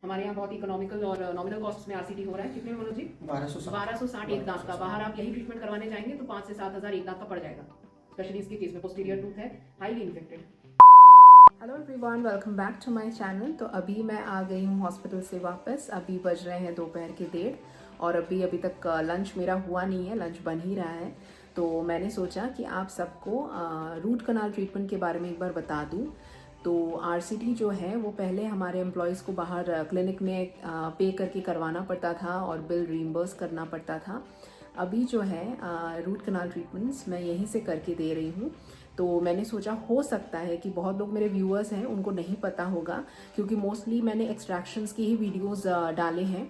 हमारे यहाँ बहुत इकोनॉमिकल और नॉमिनल कॉस्ट में आरसीटी हो रहा है। कितने में मनोज जी? 1260 एक दांत का। बाहर आप यही ट्रीटमेंट करवाने जाएंगे तो 5 से 7 हज़ार एक दांत का पड़ जाएगा, स्पेशली इसके केस में पोस्टीरियर टूथ है, highly infected. Hello everyone, welcome back to my channel. तो अभी मैं आ गई हूँ हॉस्पिटल से वापस। अभी बज रहे हैं दोपहर के 1:30 और अभी तक लंच मेरा हुआ नहीं है, लंच बन ही रहा है। तो मैंने सोचा कि आप सबको रूट कनाल ट्रीटमेंट के बारे में एक बार बता दूँ। तो आरसीटी जो है वो पहले हमारे एम्प्लॉयज़ को बाहर क्लिनिक में पे करके करवाना पड़ता था और बिल रीइंबर्स करना पड़ता था। अभी जो है रूट कनाल ट्रीटमेंट्स मैं यहीं से करके दे रही हूँ। तो मैंने सोचा हो सकता है कि बहुत लोग मेरे व्यूअर्स हैं उनको नहीं पता होगा, क्योंकि मोस्टली मैंने एक्सट्रैक्शंस की ही वीडियोस डाले हैं।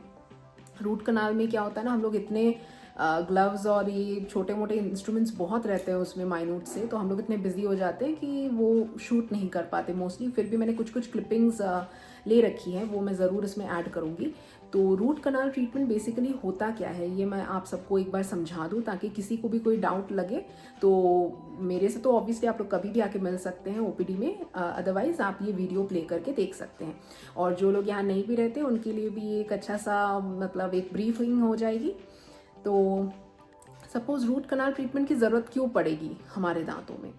रूट कनाल में क्या होता है ना, हम लोग इतने ग्लव्स और ये छोटे मोटे इंस्ट्रूमेंट्स बहुत रहते हैं उसमें माइन्यूट से, तो हम लोग इतने बिजी हो जाते हैं कि वो शूट नहीं कर पाते मोस्टली। फिर भी मैंने कुछ क्लिपिंग्स ले रखी हैं, वो मैं ज़रूर इसमें ऐड करूँगी। तो रूट कनाल ट्रीटमेंट बेसिकली होता क्या है ये मैं आप सबको एक बार समझा दूँ, ताकि किसी को भी कोई डाउट लगे तो मेरे से तो ऑब्वियसली आप लोग कभी भी आके मिल सकते हैं ओपीडी में, अदरवाइज़ आप ये वीडियो प्ले करके देख सकते हैं। और जो लोग यहाँ नहीं भी रहते उनके लिए भी एक अच्छा सा मतलब एक ब्रीफिंग हो जाएगी। तो सपोज़ रूट कनाल ट्रीटमेंट की ज़रूरत क्यों पड़ेगी हमारे दांतों में?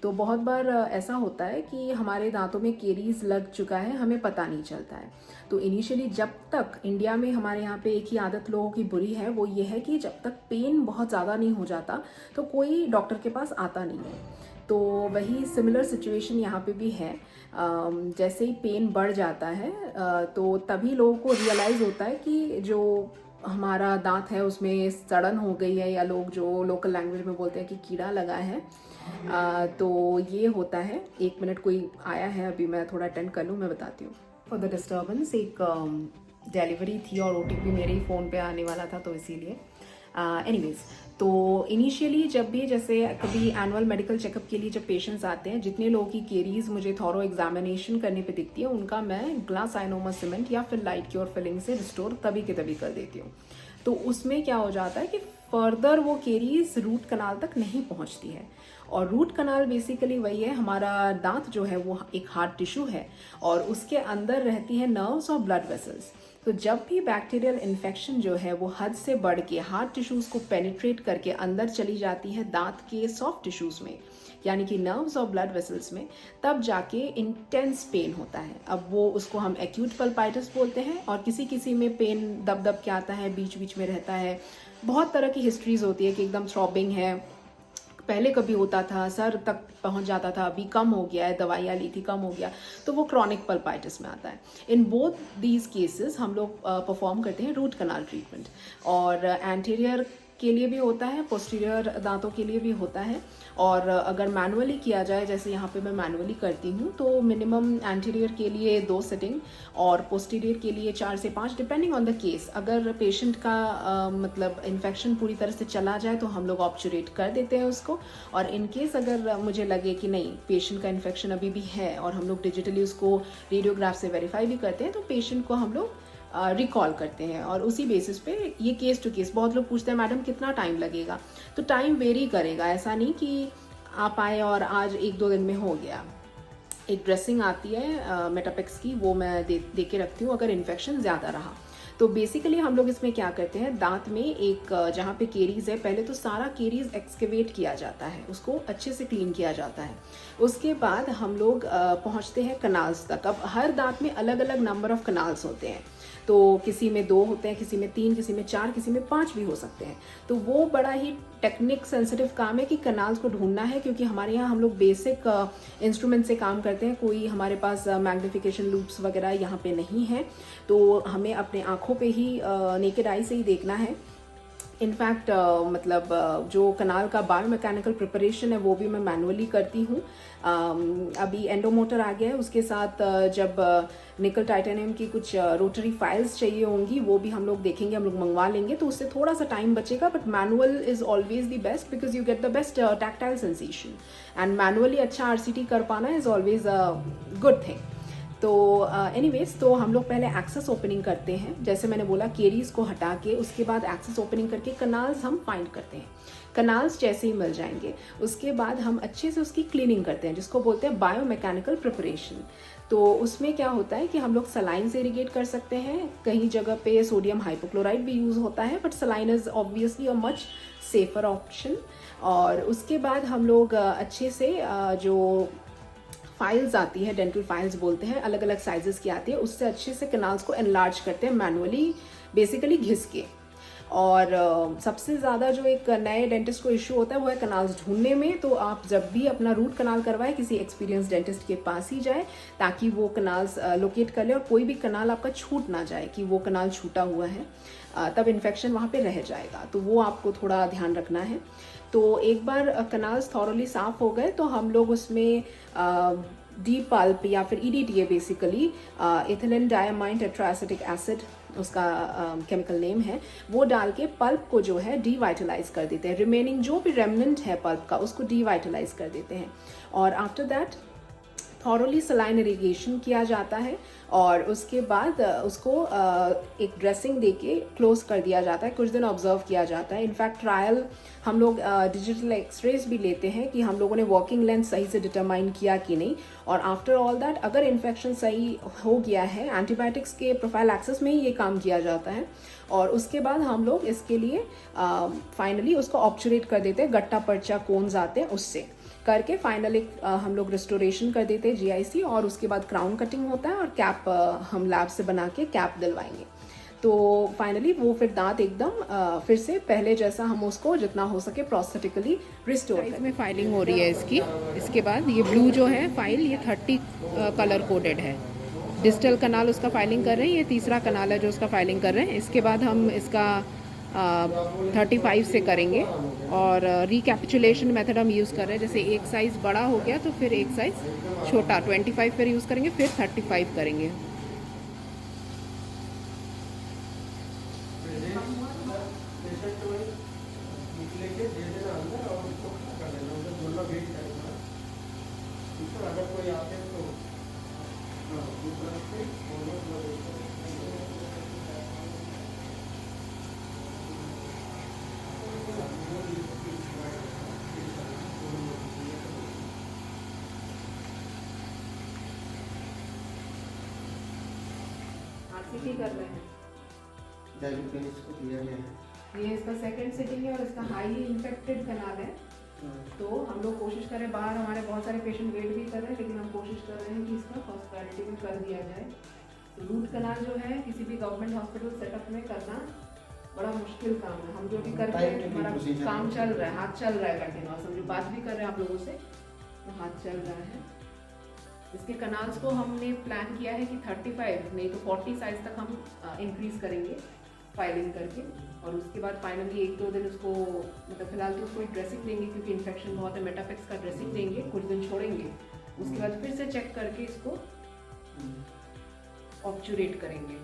तो बहुत बार ऐसा होता है कि हमारे दांतों में केरीज लग चुका है, हमें पता नहीं चलता है। तो इनिशियली जब तक इंडिया में हमारे यहाँ पे एक ही आदत लोगों की बुरी है, वो ये है कि जब तक पेन बहुत ज़्यादा नहीं हो जाता तो कोई डॉक्टर के पास आता नहीं है। तो वही सिमिलर सिचुएशन यहाँ पे भी है। जैसे ही पेन बढ़ जाता है तो तभी लोगों को रियलाइज़ होता है कि जो हमारा दांत है उसमें सड़न हो गई है, या लोग जो लोकल लैंग्वेज में बोलते हैं कि कीड़ा लगा है। तो ये होता है। 1 मिनट, कोई आया है, अभी मैं थोड़ा अटेंड कर लूँ, मैं बताती हूँ। फॉर द डिस्टर्बेंस एक डिलीवरी थी और ओटीपी मेरे ही फ़ोन पे आने वाला था, तो इसीलिए एनीवेज। तो इनिशियली जब भी जैसे कभी एनुअल मेडिकल चेकअप के लिए जब पेशेंट्स आते हैं, जितने लोगों की केरीज मुझे थॉरो एग्जामिनेशन करने पे दिखती है उनका मैं ग्लास आइनोमा सीमेंट या फिर लाइट क्योर फिलिंग से रिस्टोर तभी के तभी कर देती हूँ। तो उसमें क्या हो जाता है कि फर्दर वो केरीज रूट कनाल तक नहीं पहुँचती है। और रूट कनाल बेसिकली वही है, हमारा दांत जो है वो एक हार्ड टिश्यू है और उसके अंदर रहती है नर्व्स और ब्लड वेसल्स। तो जब भी बैक्टीरियल इन्फेक्शन जो है वो हद से बढ़ के हार्ड टिश्यूज़ को पेनिट्रेट करके अंदर चली जाती है दांत के सॉफ्ट टिश्यूज़ में, यानी कि नर्व्स और ब्लड वेसल्स में, तब जाके इंटेंस पेन होता है। अब वो उसको हम एक्यूट पल्पाइटिस बोलते हैं, और किसी किसी में पेन दब दब के आता है, बीच बीच में रहता है। बहुत तरह की हिस्ट्रीज होती है कि एकदम थ्रॉबिंग है, पहले कभी होता था सर तक पहुंच जाता था, अभी कम हो गया है, दवाइयाँ ली थी कम हो गया, तो वो क्रॉनिक पल्पाइटिस में आता है। इन बोथ दीज केसेस हम लोग परफॉर्म करते हैं रूट कनाल ट्रीटमेंट। और एंटीरियर के लिए भी होता है, पोस्टीरियर दांतों के लिए भी होता है। और अगर मैनुअली किया जाए, जैसे यहाँ पे मैं मैनुअली करती हूँ, तो मिनिमम एंटीरियर के लिए 2 सिटिंग और पोस्टीरियर के लिए 4 से 5, डिपेंडिंग ऑन द केस। अगर पेशेंट का मतलब इन्फेक्शन पूरी तरह से चला जाए तो हम लोग ऑब्चुरेट कर देते हैं उसको। और इन केस अगर मुझे लगे कि नहीं पेशेंट का इन्फेक्शन अभी भी है और हम लोग डिजिटली उसको रेडियोग्राफ से वेरीफाई भी करते हैं, तो पेशेंट को हम लोग रिकॉल करते हैं। और उसी बेसिस पे ये केस टू केस, बहुत लोग पूछते हैं मैडम कितना टाइम लगेगा, तो टाइम वेरी करेगा। ऐसा नहीं कि आप आए और आज 1-2 दिन में हो गया। एक ड्रेसिंग आती है मेटापेक्स की, वो मैं दे के रखती हूँ अगर इन्फेक्शन ज़्यादा रहा। तो बेसिकली हम लोग इसमें क्या करते हैं, दांत में एक जहाँ पे केरीज है, पहले तो सारा केरीज एक्सकेवेट किया जाता है, उसको अच्छे से क्लीन किया जाता है। उसके बाद हम लोग पहुँचते हैं कनाल्स तक। अब हर दांत में अलग अलग नंबर ऑफ कनाल्स होते हैं, तो किसी में 2 होते हैं, किसी में 3, किसी में 4, किसी में 5 भी हो सकते हैं। तो वो बड़ा ही टेक्निक सेंसिटिव काम है कि कनाल्स को ढूंढना है, क्योंकि हमारे यहाँ हम लोग बेसिक इंस्ट्रूमेंट से काम करते हैं, कोई हमारे पास मैग्निफिकेशन लूप्स वगैरह यहाँ पे नहीं है। तो हमें अपने आँखों पे ही नेकेड आई से ही देखना है। इनफैक्ट मतलब जो कनाल का बायोमैकेनिकल प्रिपरेशन है वो भी मैं मैनुअली करती हूँ। अभी एंडोमोटर आ गया है, उसके साथ जब निकल टाइटेनियम की कुछ रोटरी फाइल्स चाहिए होंगी वो भी हम लोग देखेंगे, हम लोग मंगवा लेंगे, तो उससे थोड़ा सा टाइम बचेगा। But manual is always the best because you get the best tactile sensation, and manually अच्छा आरसीटी कर पाना is always a good thing. तो एनीवेज तो हम लोग पहले एक्सेस ओपनिंग करते हैं। जैसे मैंने बोला, केरीज को हटा के उसके बाद एक्सेस ओपनिंग करके कनाल्स हम फाइंड करते हैं। कनाल्स जैसे ही मिल जाएंगे उसके बाद हम अच्छे से उसकी क्लीनिंग करते हैं, जिसको बोलते हैं बायोमैकेनिकल प्रिपरेशन। तो उसमें क्या होता है कि हम लोग सलाइन से इरिगेट कर सकते हैं, कहीं जगह पे सोडियम हाइपोक्लोराइड भी यूज़ होता है, but saline is obviously a much safer option. और उसके बाद हम लोग अच्छे से जो फाइल्स आती है, डेंटल फाइल्स बोलते हैं, अलग अलग साइजेस की आती है, उससे अच्छे से कनाल्स को एनलार्ज करते हैं मैनुअली, बेसिकली घिस के। और सबसे ज़्यादा जो एक नए डेंटिस्ट को इशू होता है वो है कनाल्स ढूंढने में। तो आप जब भी अपना रूट कनाल करवाएं किसी एक्सपीरियंस डेंटिस्ट के पास ही जाए, ताकि वो कनाल्स लोकेट कर ले और कोई भी कनाल आपका छूट ना जाए कि वो कनाल छूटा हुआ है, तब इन्फेक्शन वहाँ पे रह जाएगा। तो वो आपको थोड़ा ध्यान रखना है। तो एक बार कनाल्स थॉरली साफ़ हो गए तो हम लोग उसमें डी पल्प या फिर EDTA basically ethylene diamine tetraacetic acid उसका केमिकल नेम है, वो डाल के पल्प को जो है डीवाइटलाइज कर देते हैं। रिमेनिंग जो भी रेमनेंट है पल्प का उसको डीवाइटलाइज कर देते हैं। और after that thoroughly saline irrigation किया जाता है और उसके बाद उसको एक ड्रेसिंग देके क्लोज कर दिया जाता है, कुछ दिन ऑब्जर्व किया जाता है। इनफैक्ट ट्रायल हम लोग डिजिटल एक्सरेज भी लेते हैं कि हम लोगों ने वर्किंग लेंथ सही से डिटरमाइन किया कि नहीं। और आफ्टर ऑल दैट अगर इन्फेक्शन सही हो गया है, एंटीबायोटिक्स के प्रोफाइल एक्सेस में ही ये काम किया जाता है। और उसके बाद हम लोग इसके लिए फाइनली उसको ऑब्चुरेट कर देते हैं, गट्टा पर्चा कोन्स आते हैं उससे करके फाइनली हम लोग रिस्टोरेशन कर देते हैं GIC। और उसके बाद क्राउन कटिंग होता है और कैप हम लैब से बना के कैप दिलवाएंगे। तो फाइनली वो फिर दांत एकदम फिर से पहले जैसा हम उसको जितना हो सके प्रोस्थेटिकली रिस्टोर। इसमें फाइलिंग हो रही है इसकी। इसके बाद ये ब्लू जो है फाइल, ये 30 कलर कोडेड है। डिजिटल कनाल उसका फाइलिंग कर रहे हैं, ये तीसरा कनाल है जो उसका फाइलिंग कर रहे हैं। इसके बाद हम इसका 35 से करेंगे। और रिकैपिचुलेशन मेथड हम यूज़ कर रहे हैं, जैसे एक साइज़ बड़ा हो गया तो फिर एक साइज़ छोटा 25 फिर यूज़ करेंगे, फिर 35 करेंगे। RCT कर रहे हैं, इसको दिया गया है। ये इसका सेकंड सिटिंग है और इसका हाईली इन्फेक्टेड कनाल है। तो हम लोग कोशिश करें, बाहर हमारे बहुत सारे पेशेंट वेट भी कर रहे हैं, लेकिन हम कोशिश कर रहे हैं कि इसका फर्स्ट प्रायोरिटी में कर दिया जाए। तो रूट कनाल जो है किसी भी गवर्नमेंट हॉस्पिटल सेटअप में करना बड़ा मुश्किल काम है। हम जो भी कर रहे हैं हमारा काम चल रहा है, हाथ चल रहा है कंटिन्यूअस, हम जो बात भी कर रहे हैं आप लोगों से तो हाथ चल रहा है। इसके कनाल्स को हमने प्लान किया है कि 35 नहीं तो 40 साइज तक हम इंक्रीज करेंगे फाइलिंग करके। और उसके बाद फाइनली 1-2 दिन उसको, मतलब फिलहाल तो उसको एक ड्रेसिंग देंगे क्योंकि इन्फेक्शन बहुत है, मेटाफिक्स का ड्रेसिंग देंगे, कुछ दिन छोड़ेंगे, उसके बाद फिर से चेक करके इसको ऑब्चुरेट करेंगे।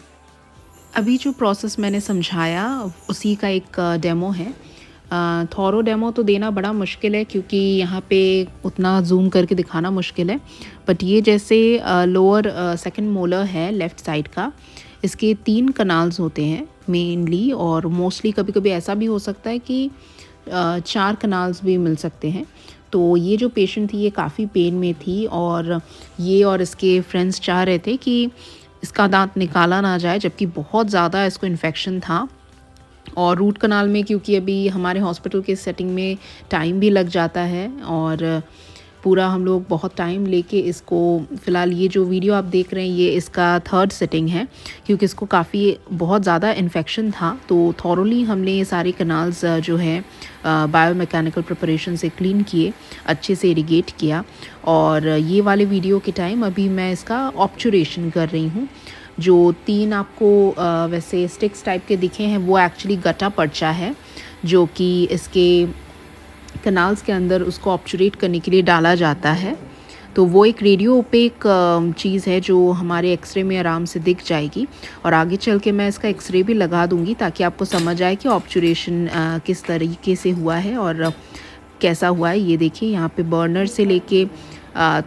अभी जो प्रोसेस मैंने समझाया उसी का एक डेमो है। थॉरो डेमो तो देना बड़ा मुश्किल है क्योंकि यहाँ पे उतना जूम करके दिखाना मुश्किल है। बट ये जैसे लोअर सेकंड मोलर है लेफ़्ट साइड का, इसके 3 कनाल्स होते हैं मेनली, और मोस्टली कभी कभी ऐसा भी हो सकता है कि 4 कनाल्स भी मिल सकते हैं। तो ये जो पेशेंट थी ये काफ़ी पेन में थी और ये और इसके फ्रेंड्स चाह रहे थे कि इसका दांत निकाला ना जाए, जबकि बहुत ज़्यादा इसको इन्फेक्शन था। और रूट कनाल में क्योंकि अभी हमारे हॉस्पिटल के सेटिंग में टाइम भी लग जाता है और पूरा हम लोग बहुत टाइम लेके इसको, फ़िलहाल ये जो वीडियो आप देख रहे हैं ये इसका 3rd सिटिंग है क्योंकि इसको काफ़ी बहुत ज़्यादा इन्फेक्शन था। तो थॉरली हमने ये सारे कनाल्स जो है बायोमैकेनिकल प्रिपरेशन से क्लीन किए, अच्छे से इरिगेट किया। और ये वाले वीडियो के टाइम अभी मैं इसका ऑब्चुरेशन कर रही हूँ। जो 3 आपको वैसे स्टिक्स टाइप के दिखे हैं वो एक्चुअली गट्टा पर्चा है, जो कि इसके कनाल्स के अंदर उसको ऑब्चुरेट करने के लिए डाला जाता है। तो वो एक रेडियो ओपेक चीज़ है जो हमारे एक्सरे में आराम से दिख जाएगी। और आगे चल के मैं इसका एक्सरे भी लगा दूंगी ताकि आपको समझ आए कि ऑब्चुरेशन किस तरीके से हुआ है और कैसा हुआ है। ये देखिए यहाँ पे बर्नर से लेके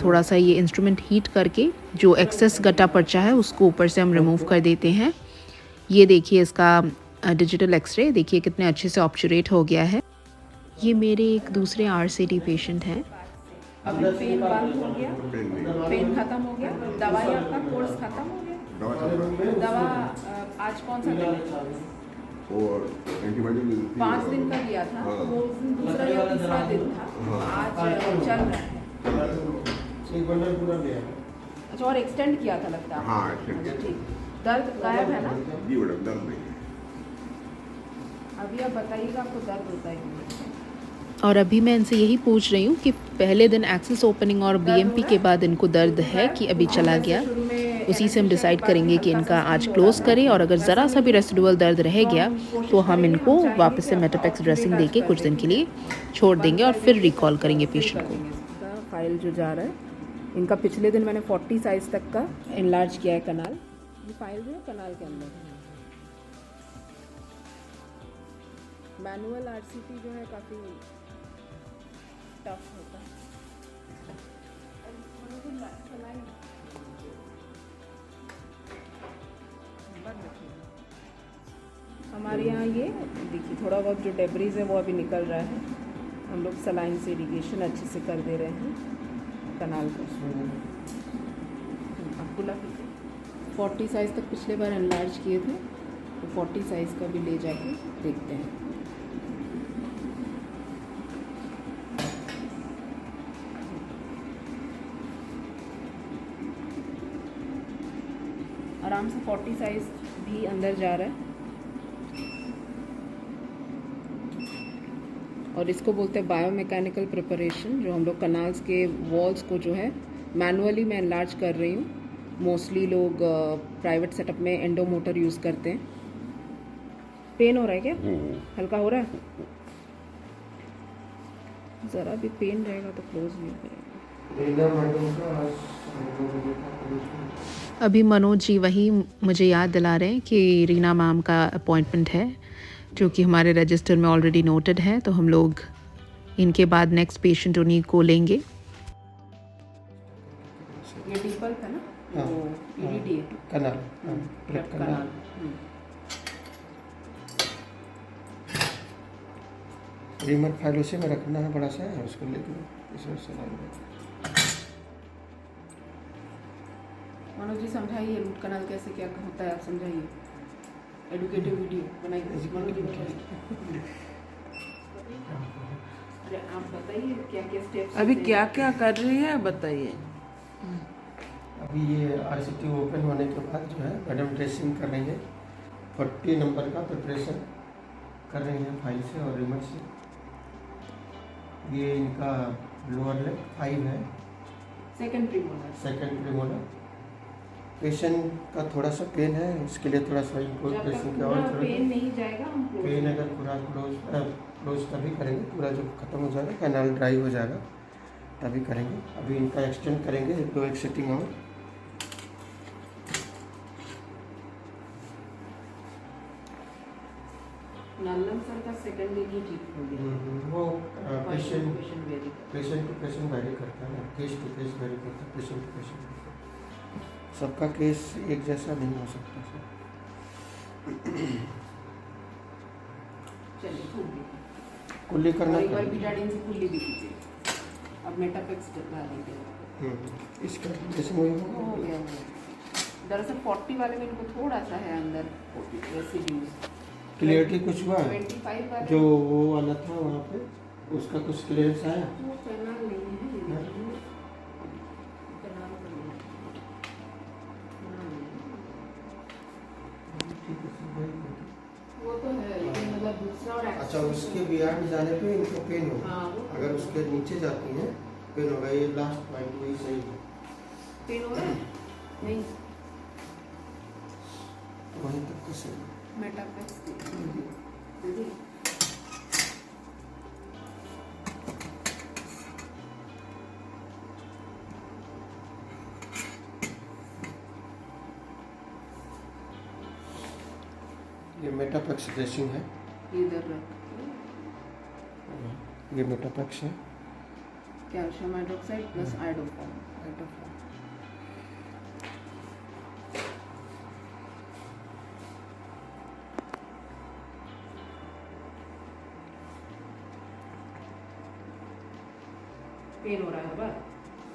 थोड़ा सा ये इंस्ट्रूमेंट हीट करके जो एक्सेस गट्टा पर्चा है उसको ऊपर से हम रिमूव कर देते हैं। ये देखिए इसका डिजिटल एक्सरे, देखिए कितने अच्छे से ऑब्चुरेट हो गया है। ये मेरे एक दूसरे RCT पेशेंट हैं। अभी पेन बंद हो गया, पेन खत्म हो गया, दवाई आपका कोर्स खत्म हो गया। दवा आज कौन सा दिन है? और एंटीबायोटिक 5 दिन का लिया था, वो उस दिन दूसरा या तीसरा दिन था, आज चल रहा है। एक बंडल पूरा लिया। अच्छा, और एक्सटेंड किया था लगता है। हाँ, extend किया। ठीक, दर्द गायब है ना? जी मैडम, दर्द नहीं है। अभी आप बताइएगा आपको दर्द होता है कि नहीं? और अभी मैं इनसे यही पूछ रही हूँ कि पहले दिन एक्सेस ओपनिंग और BMP के बाद इनको दर्द है कि अभी चला गया। उसी से हम डिसाइड करेंगे कि इनका आज क्लोज़ करें, और अगर ज़रा सा भी रेसिडुअल दर्द रह गया तो हम इनको वापस से मेटापेक्स ड्रेसिंग देके कुछ दिन के लिए छोड़ देंगे और फिर रिकॉल करेंगे पेशेंट को। फाइल जो जा रहा है इनका, पिछले दिन मैंने 40 साइज तक का इनलार्ज किया है कनाल। ये फाइल जो है कनाल के अंदर है। मैनुअल RCT जो है काफ़ी टफ होता है। हमारे यहाँ ये देखिए थोड़ा बहुत जो डेब्रीज है वो अभी निकल रहा है। हम लोग सलाइन से इरिगेशन अच्छे से कर दे रहे हैं कनाल को। आपको लगा 40 साइज़ तक पिछले बार एनलार्ज किए थे, तो 40 साइज़ का भी ले जाके देखते हैं। आराम से 40 साइज़ भी अंदर जा रहा है। और इसको बोलते हैं बायोमैकेनिकल प्रिपरेशन, जो हम लोग कनाल्स के वॉल्स को जो है मैनुअली मैं एनलार्ज कर रही हूँ। मोस्टली लोग प्राइवेट सेटअप में एंडोमोटर यूज़ करते हैं। पेन हो रहा है क्या? हल्का हो रहा है? ज़रा भी पेन रहेगा तो क्लोज नहीं करेगा। अभी मनोज जी वही मुझे याद दिला रहे हैं कि रीना मैम का अपॉइंटमेंट है, जो कि हमारे रजिस्टर में ऑलरेडी नोटेड है। तो हम लोग इनके बाद नेक्स्ट पेशेंट उन्हीं को लेंगे। ये डिम्पल था ना? हाँ, वो EDD है। कनाल, लेफ्ट कनाल। रीमर फाइल उसी में रखना है, बड़ा सा है, उसको लेके इसमें से मनोज जी समझाइए रूट कनाल कैसे क्या होता है, आप समझाइए। एडुकेटिव वीडियो बनाइए मनोज जी, बताइए। अरे आप बताइए क्या क्या स्टेप्स अभी क्या क्या कर रही है बताइए। अभी ये RCT ओपन होने के बाद जो है मैडम ड्रेसिंग कर रही है। 40 नंबर का प्रिपरेशन कर रही है फाइल से और रिमर से। ये इनका लोअर लेग 5 है, सेकंड प्रीमोलर। पेशेंट का थोड़ा सा पेन है, उसके लिए थोड़ा सा इनको ड्रेसिंग का और पेन नहीं जाएगा हम पेन अगर पूरा क्लोज तभी करेंगे, पूरा जब खत्म हो जाएगा, कैनाल ड्राई हो जाएगा तभी करेंगे। अभी इनका एक्सटेंड करेंगे 2 सेटिंग और। नालम सर का सेकंड दिन ही ठीक हो गया। वो patient vary to patient vary करता है, केस टू केस वेरी करता है, पेशेंट टू पेशेंट। सबका केस एक जैसा नहीं हो सकता सर। चलिए कुल्ली करना एक बार बीटाडीन से कुल्ली भी कीजिए। अब मेटापेक्स लगा देंगे। इसका जैसे मुझे हो गया। दरअसल 40 वाले में इनको थोड़ा सा है अंदर रेसिड्यूज। क्लियरिटी कुछ हुआ? 25 वाले जो वो वाला था वहाँ पे, उसका कुछ क्लियरेंस आया? वो कैनाल नहीं है, ये देखिए। कैनाल का नहीं है। ठीक है सर, very good। वो तो है, लेकिन मतलब दूसरा और अच्छा, उसके बियॉन्ड जाने पे इनको पेन होगा। हाँ, अगर उसके नीचे जाती हैं पेन होगा। ये लास्ट पॉइंट वही सही है। पेन हो रहा है? नहीं, वहीं तक तो सही है। मेटापेक्स ये मेटापेक्स ड्रेसिंग है। इधर रख। ये मेटापेक्स है। Calcium hydroxide plus iodoform. Pain हो रहा है बार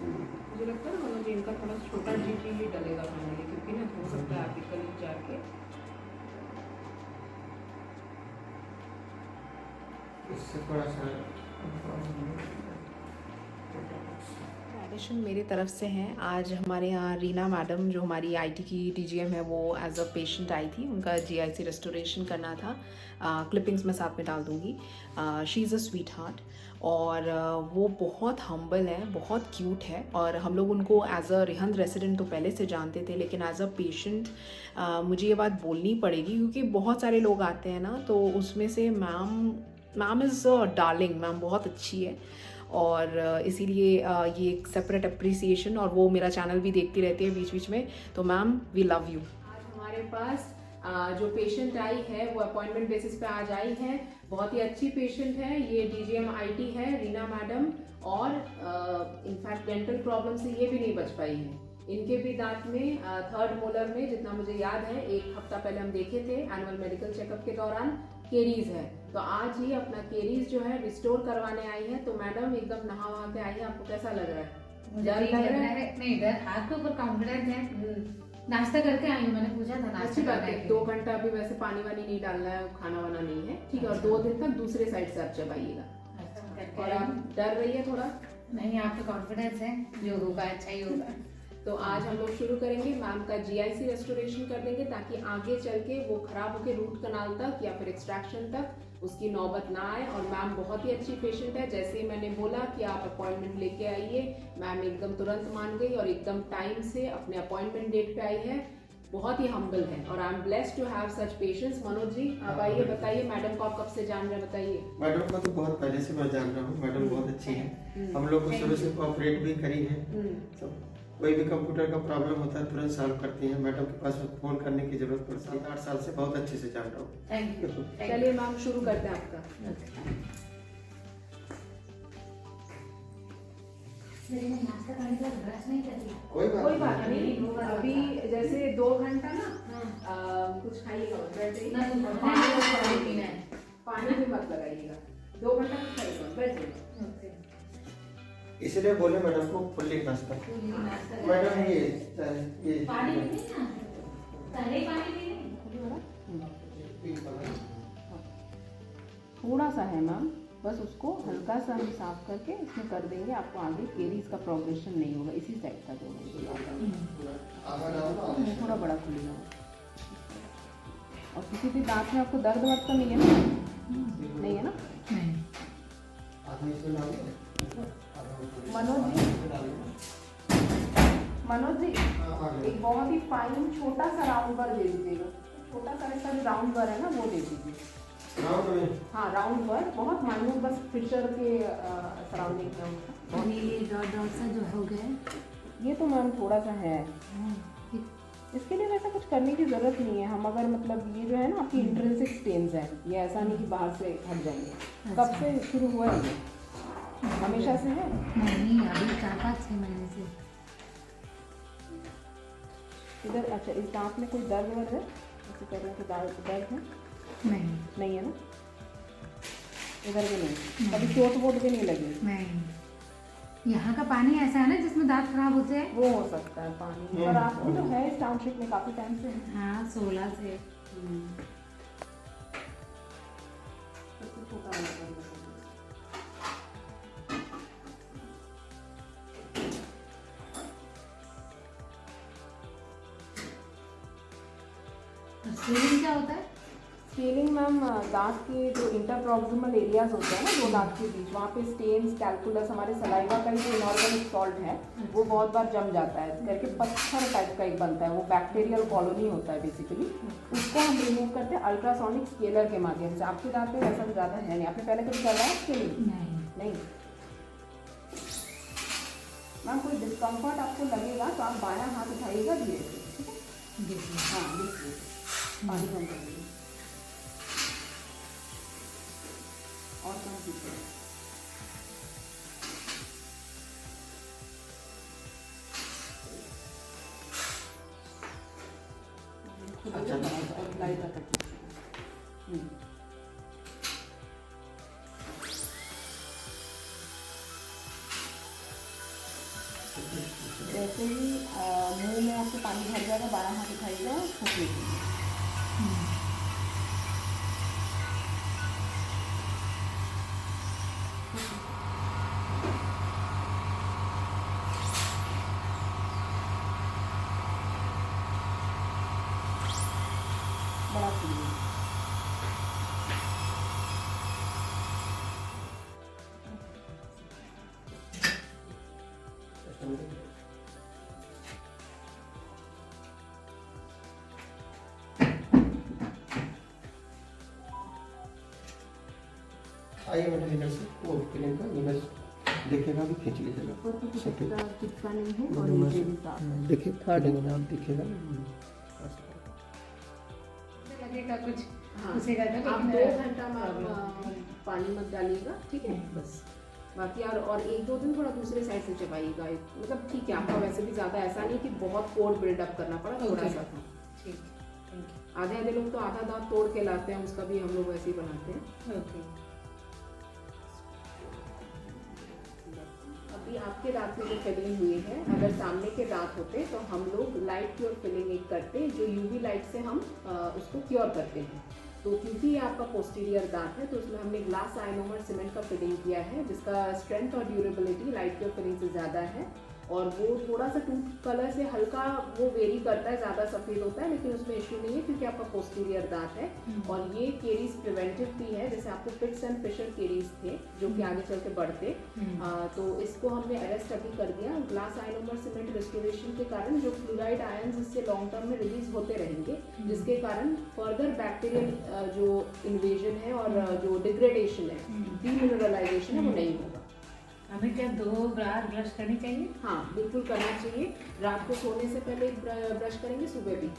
मुझे लगता है ना मनोज जी इनका थोड़ा छोटा जीटी ही डलेगा फाइनली, क्योंकि ना हो सकता है आर्टिकल जाके इससे थोड़ा सा एडिशन मेरी तरफ से हैं। आज हमारे यहाँ रीना मैडम जो हमारी आईटी की टीजीएम है वो एज अ पेशेंट आई थी, उनका जीआईसी रेस्टोरेशन करना था। क्लिपिंग्स मैं साथ में डाल दूँगी। She is a sweet heart और वो बहुत हम्बल है, बहुत क्यूट है और हम लोग उनको एज अ रिहंद रेसिडेंट तो पहले से जानते थे, लेकिन एज अ पेशेंट मुझे ये बात बोलनी पड़ेगी क्योंकि बहुत सारे लोग आते हैं ना, तो उसमें से मैम इज़ डार्लिंग, मैम बहुत अच्छी है और इसीलिए ये एक सेपरेट अप्रिसिएशन, और वो मेरा चैनल भी देखती रहती है बीच बीच में, तो मैम वी लव यू। आज हमारे पास जो पेशेंट आई है वो अपॉइंटमेंट बेसिस पे आज आई है। बहुत ही अच्छी पेशेंट है, ये डीजीएम आईटी है रीना मैडम, और इनफैक्ट डेंटल प्रॉब्लम से ये भी नहीं बच पाई है। इनके भी दांत में थर्ड मोलर में, जितना मुझे याद है, 1 हफ्ता पहले हम देखे थे एनुअल मेडिकल चेकअप के दौरान, केरीज है। तो आज ही अपना केरीज जो है रिस्टोर करवाने आई है। तो मैडम एकदम नहा वहा के आई है, आपको कैसा लग रहा है? मुझे ठीक लग रहा है। नहीं, इधर हाथ के ऊपर कॉन्फिडेंस है। नाश्ता करके आई हूँ, मैंने पूछा था नाश्ता। अच्छी बात है। 2 घंटा अभी वैसे पानी वानी नहीं डालना है, खाना वाना नहीं है, ठीक है। और 2 दिन तक दूसरे साइड से आप चबाइएगा। और आप डर रही है थोड़ा? नहीं, आपका कॉन्फिडेंस है, जो होगा अच्छा ही होगा। तो आज हम लोग शुरू करेंगे, मैम का जीआईसी रेस्टोरेशन कर देंगे ताकि आगे चल के वो खराब होके रूट कनाल तक या फिर एक्सट्रैक्शन तक उसकी नौबत ना आए। और मैम बहुत ही अच्छी पेशेंट है, जैसे ही मैंने बोला कि आप अपॉइंटमेंट लेके आइए, मैम एकदम तुरंत मान गई और एकदम टाइम से अपने अपॉइंटमेंट डेट पे आई है। बहुत ही हम्बल है और I am blessed to have such patients. Manoj ji आप आइए, बताइए मैडम को आप कब से जान रहे हैं, बताइए। मैडम को तो बहुत पहले से मैं जान रहा हूँ, मैडम बहुत अच्छी है, हम लोग को शुरू से कोऑपरेट भी करी है। तो कोई भी कंप्यूटर का प्रॉब्लम होता है तुरंत सॉल्व करती हैं। मैडम के पास फोन करने की जरूरत पड़ती है। 8 साल से बहुत अच्छे से जान रहा हूँ। Thank you. चलिए मैम शुरू करते हैं आपका। नाश्ता करने के बाद ब्रश नहीं करती। कोई बात नहीं, अभी जैसे 2 घंटा ना कुछ खाइएगा, पानी पीना है। पानी भी मत लगाइएगा, 2 घंटा कुछ खाइएगा, बैठ जाइए। इसलिए बोले मैडम को फुल्ली नाश्ता। मैडम ये पानी पीनी ना, पहले पानी पीनी। थोड़ा सा है मैम, बस उसको हल्का सा हम साफ करके इसमें कर देंगे। आपको आगे केरीज का प्रोग्रेशन नहीं होगा, इसी साइड का जो थोड़ा बड़ा खुलेगा। और किसी भी दांत में आपको दर्द वर्द तो नहीं है ना? नहीं है ना? नहीं। मनोज जी एक बहुत ही फाइन छोटा सा राउंड बर दे दीजिएगा। छोटा सा ऐसा जो राउंड बर है ना वो दे दीजिए। हाँ राउंड बर, बहुत माइन्यूट, बस फिशर के सराउंडिंग में। ये डॉट सा जो हो गया, ये तो मैम थोड़ा सा है, इसके लिए वैसा कुछ करने की ज़रूरत नहीं है। हम अगर मतलब ये जो है ना आपकी इंट्रिंसिक स्टेन्स है, ये ऐसा नहीं कि बाहर से हट जाएंगे। कब से शुरू हुआ है ये? हमेशा से है? नहीं, अभी 4-5-6 महीने से। इधर अच्छा, इस दांत में कोई दर्द वर्द है? ऐसे कर रहे हैं तो दर्द है? नहीं है ना? इधर भी नहीं, कभी चोट वोट भी नहीं लगी? नहीं। यहाँ का पानी ऐसा है ना जिसमें दांत खराब होते हैं। वो हो सकता है पानी, पर आपको तो है इस टाउनशिप में काफ़ी टाइम से। हाँ 16 से। सबसे छोटा वाला बंद कर दो। स्केलिंग क्या होता है? स्केलिंग मैम दांत के जो इंटरप्रॉक्सिमल एरियाज होते हैं ना दो दांत के बीच, वहाँ पे स्टेन्स, कैलकुलस, हमारे सलाइवा का जो इनऑर्गेनिक सॉल्ट है वो बहुत बार जम जाता है करके पत्थर टाइप का एक बनता है, वो बैक्टीरियल कॉलोनी होता है बेसिकली। उसको हम रिमूव करते हैं अल्ट्रासोनिक स्केलर के माध्यम से। आपके दांत में वैसा ज़्यादा है नहीं, आपने पहले कभी करवाया स्केलिंग? नहीं। मैम कोई डिस्कम्फर्ट आपको लगेगा तो आप बायां हाथ उठाइएगा धीरे से, ठीक है? हाँ बिल्कुल, पानी बंद करिए और कम कीजिए। का तकलीफ। जैसे ही मुंह में आपको पानी भर जाएगा, 12 हाथ उठाइएगा, फूकने के लिए। बड़ा फूलिए। आइए मैडम इधर से वो फिलिंग का इधर देखिएगा, भी खींच लीजिएगा। ऊपर तो कुछ ठीक। एक्स्ट्रा चिपका नहीं है और मैडम, नीचे भी साफ है। देखिए थर्ड में आप देखिएगा। लगेगा कुछ हाँ, उसी का तो आप लेकिन 2 घंटा में आप पानी मत डालिएगा, ठीक है बस। बाकी और 1-2 दिन थोड़ा दूसरे साइड से चबाइएगा, मतलब ठीक है। आपका वैसे भी ज़्यादा ऐसा नहीं कि बहुत कोड बिल्डअप करना पड़ा, थोड़ा सा था। ठीक, थैंक आधे लोग तो आधा दांत तोड़ के लाते हैं, उसका भी हम लोग वैसे ही बनाते हैं। यू। ओके, अभी आपके दांत में जो फिलिंग हुई है, अगर सामने के दांत होते तो हम लोग लाइट क्योर फिलिंग एक करते, जो यूवी लाइट से हम उसको क्योर करते हैं। तो क्योंकि ये आपका पोस्टीरियर दांत है, तो उसमें हमने ग्लास आयनोमर सीमेंट का फिलिंग किया है, जिसका स्ट्रेंथ और ड्यूरेबिलिटी लाइट क्योर फिलिंग से ज़्यादा है। और वो थोड़ा सा टूथ कलर से हल्का वो वेरी करता है, ज़्यादा सफ़ेद होता है, लेकिन उसमें इश्यू नहीं है क्योंकि आपका पोस्टीरियर दांत है। और ये केरीज प्रिवेंटिव भी है, जैसे आपको पिट्स एंड फिशर केरीज थे जो कि आगे चल के बढ़ते, तो इसको हमने अरेस्ट अभी कर दिया। ग्लास आयनोमर सीमेंट रिस्टोरेशन के कारण जो फ्लोराइड आयंस इससे लॉन्ग टर्म में रिलीज होते रहेंगे, जिसके कारण फर्दर बैक्टीरियल जो इन्वेजन है और जो डिग्रेडेशन है, डीमिनरलाइजेशन है, वो नहीं होगा। हमें क्या 2 बार ब्रश करनी चाहिए? हाँ, बिल्कुल करना चाहिए। रात को सोने से पहले एक ब्रश करेंगे, सुबह भी।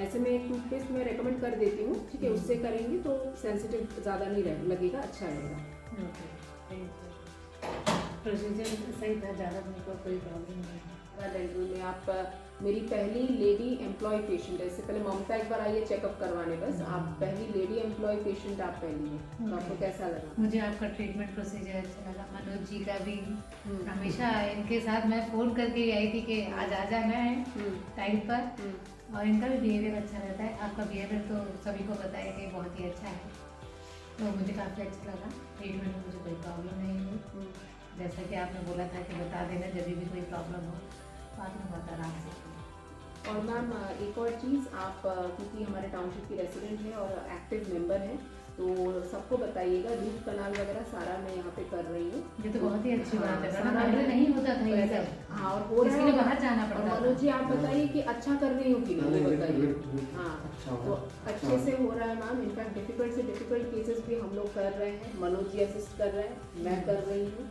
ऐसे में एक टूथपेस्ट मैं रेकमेंड कर देती हूँ, ठीक है, उससे करेंगे तो सेंसिटिव ज़्यादा नहीं लगेगा, अच्छा रहेगा। Okay, thank you. प्रोसीजर सही था, ज़्यादा मेरे को कोई प्रॉब्लम नहीं है। डेंटल में आप मेरी पहली लेडी एम्प्लॉय पेशेंट है। इससे पहले ममता एक बार आई है चेकअप करवाने, बस आप पहली लेडी एम्प्लॉय पेशेंट आप पहली है। तो आपको कैसा लगा? मुझे आपका ट्रीटमेंट प्रोसीजर अच्छा लगा। मनोज जी का भी हमेशा इनके साथ मैं फ़ोन करके आई थी कि आज आ जाना है टाइम पर, और इनका भी बिहेवियर अच्छा रहता है। आपका बिहेवियर तो सभी को पता है कि बहुत ही अच्छा है, तो मुझे काफ़ी अच्छा लगा। ट्रीटमेंट में मुझे कोई प्रॉब्लम नहीं हुई। जैसा कि आपने बोला था कि बता देना जब भी कोई प्रॉब्लम हो, तो आपने बता आराम से। और मैम एक और चीज़, आप क्योंकि हमारे टाउनशिप की रेसिडेंट हैं और एक्टिव मेंबर हैं, तो सबको बताइएगा, रूट कनाल वगैरह सारा मैं यहाँ पे कर रही हूँ। ये तो बहुत ही अच्छी बात है, सारा वरना पहले नहीं होता था ये सब। हाँ, और हो रहा इसके है। लिए बाहर जाना पड़ता था। मनोज जी आप बताइए कि अच्छा कर रही हो कि नहीं, ये बताइए। हाँ, अच्छा तो अच्छे से हो रहा है मैम। इनफैक्ट डिफिकल्ट से डिफिकल्ट केसेस भी हम लोग कर रहे हैं, मनोज जी असिस्ट कर रहे हैं, मैं कर रही हूँ।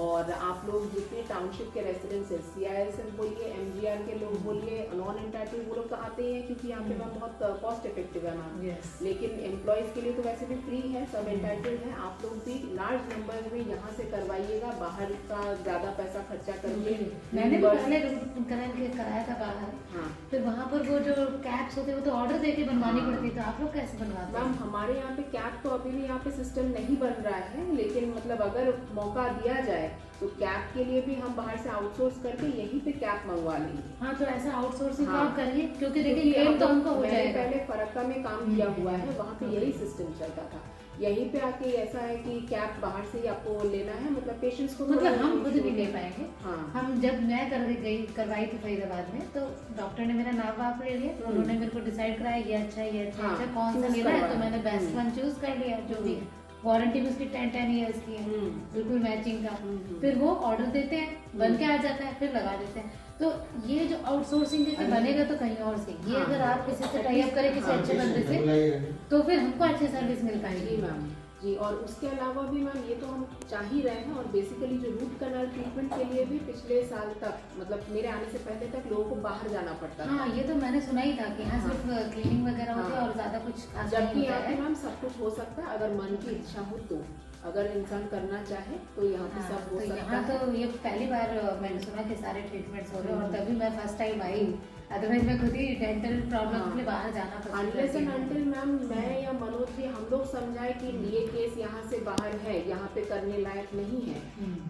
और आप लोग जितने टाउनशिप के रेसिडेंट्स हैं, CISM बोलिए, MGR के लोग बोलिए, नॉन एंटाइटल्ड, वो लोग तो आते ही हैं क्योंकि यहाँ पे मैम बहुत कॉस्ट इफेक्टिव है मैम। लेकिन एम्प्लॉयज़ के लिए तो वैसे भी फ्री है, सब एंटाइटल्ड हैं। आप लोग भी लार्ज नंबर में यहाँ से करवाइएगा, बाहर का ज़्यादा पैसा खर्चा करके। मैंने भी पहले कराया था बाहर। हाँ फिर वहाँ पर वो जो कैप्स होते हैं वो तो ऑर्डर देके बनवानी पड़ती, तो आप लोग कैसे बनवाते मैम, हैं? हमारे यहाँ पे कैप तो अभी भी यहाँ पे सिस्टम नहीं बन रहा है, लेकिन मतलब अगर मौका दिया जाए तो कैप के लिए भी हम बाहर से आउटसोर्स करके यहीं पे कैप मंगवा लेंगे। हाँ, तो ऐसा आउटसोर्सिंग हाँ। आप करिए, क्योंकि देखिए क्योंकि क्लेम तो अब हमको हो मैंने जाएगा। पहले फरक्का में काम किया हुआ है, वहाँ पे यही सिस्टम चलता था। यहीं पे आके ऐसा है कि कैप बाहर से ही आपको लेना है, मतलब पेशेंट्स को मतलब थोड़ा हम खुद issue भी ले है। पाएंगे। हाँ हम जब मैं करवाई थी फरीदाबाद में, तो डॉक्टर ने मेरा नाम वाप ले लिया, तो उन्होंने मेरे को डिसाइड कराया ये अच्छा है, ये अच्छा है, हाँ, अच्छा कौन सा choose लेना है, तो करवाया। मैंने बेस्ट वन चूज कर लिया, जो भी है। वारंटी भी उसकी 10 ईयर्स की है, बिल्कुल मैचिंग का। फिर वो ऑर्डर देते हैं, बन के आ जाता है, फिर लगा देते हैं। तो ये जो आउटसोर्सिंग के बनेगा तो कहीं और से, ये अगर आप किसी से टाई अप करें किसी अच्छे बंदे से, तो फिर हमको अच्छी सर्विस मिल जी पाएगी। मैम जी। और उसके अलावा भी मैम ये तो हम चाह ही रहे हैं, और बेसिकली जो रूट कनाल ट्रीटमेंट के लिए भी पिछले साल तक, मतलब मेरे आने से पहले तक लोगों को बाहर जाना पड़ता था। हाँ, ये तो मैंने सुना ही था कि यहाँ हाँ। सिर्फ क्लीनिंग वगैरह होती है हाँ। और ज्यादा कुछ खास जबकि नहीं यहाँ होता पे है। मैम सब कुछ हो सकता है, अगर मन की इच्छा हो तो। अगर इंसान करना चाहे तो यहाँ पे हाँ, सब हो तो सकता यहाँ है। तो ये पहली बार मैंने सुना कि सारे ट्रीटमेंट्स हो रहे हैं, और तभी मैं फर्स्ट टाइम आई अदरवाइज मैं खुद ही डेंटल प्रॉब्लम के लिए बाहर जाना पसंद अनलेस करती एंड हूँ। अनटिल मैम मैं या मनोज जी हम लोग समझाए कि ये केस यहाँ से बाहर है, यहाँ पे करने लायक नहीं है,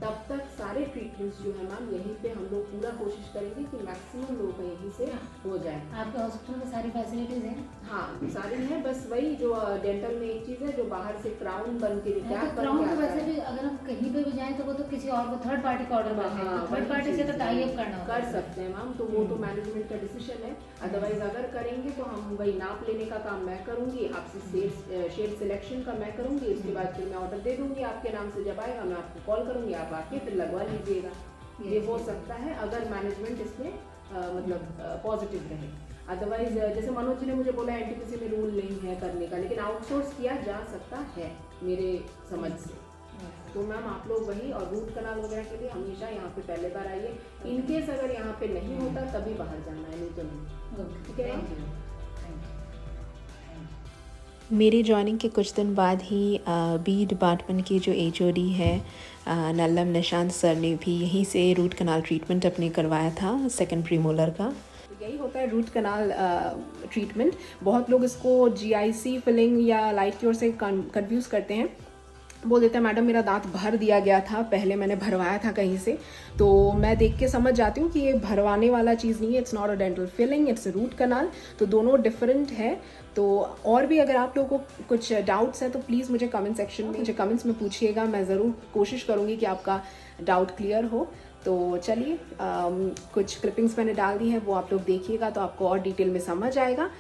तब तक सारे ट्रीटमेंट्स जो है मैम यहीं पे हम लोग पूरा कोशिश करेंगे कि मैक्सिमम लोगों का यहीं से हो जाए। आपके हॉस्पिटल में सारी फैसिलिटीज हैं? हाँ सारी है, बस वही जो डेंटल में एक चीज़ है जो बाहर से क्राउन बन के कैप बन क्राउन के तो आता वैसे है। भी अगर हम कहीं पे भी जाएं तो वो तो किसी और को थर्ड पार्टी का ऑर्डर करते हैं, थर्ड पार्टी से तो टाई अप करना होता कर है। सकते हैं मैम, तो वो तो मैनेजमेंट का डिसीजन है। अदरवाइज अगर करेंगे तो हम वही नाप लेने का काम मैं करूंगी, आपसे शेड सिलेक्शन का मैं करूंगी, उसके बाद फिर मैं ऑर्डर दे दूंगी आपके नाम से, जब आएगा मैं आपको कॉल करूंगी, आप आके फिर लगवा लीजिएगा। ये हो सकता है अगर मैनेजमेंट इसमें मतलब पॉजिटिव रहे। अदरवाइज जैसे मनोज जी ने मुझे बोला एनटीपीसी में रूल नहीं है करने का, लेकिन आउटसोर्स किया जा सकता है मेरे समझ से। तो मैम आप लोग वही, और रूट कनाल वगैरह के लिए हमेशा यहाँ पे पहले बार आइए। इनकेस अगर यहाँ पे नहीं होता तभी बाहर जाना है, नहीं तो नहीं। ठीक है मैम? मेरे जॉइनिंग के कुछ दिन बाद ही बी डिपार्टमेंट के जो HOD है नल्लम निशांत सर ने भी यहीं से रूट कनाल ट्रीटमेंट अपने करवाया था, सेकंड प्रीमोलर का। यही होता है रूट कनाल ट्रीटमेंट। बहुत लोग इसको GIC फिलिंग या लाइट क्योर से कंफ्यूज करते हैं, बोल देते हैं मैडम मेरा दांत भर दिया गया था, पहले मैंने भरवाया था कहीं से। तो मैं देख के समझ जाती हूँ कि ये भरवाने वाला चीज़ नहीं है, it's not a dental filling, it's a root canal. तो दोनों डिफरेंट है। तो और भी अगर आप लोगों को कुछ डाउट्स हैं तो प्लीज़ मुझे कमेंट सेक्शन में, मुझे कमेंट्स में पूछिएगा, मैं ज़रूर कोशिश करूँगी कि आपका डाउट क्लियर हो। तो चलिए कुछ क्लिपिंग्स मैंने डाल दी है, वो आप लोग देखिएगा तो आपको और डिटेल में समझ आएगा।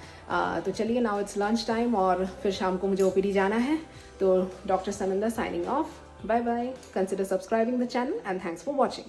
तो चलिए नाउ इट्स लंच टाइम और फिर शाम को मुझे OPD जाना है। तो doctor Sananda signing off, bye bye, consider subscribing the channel and thanks for watching.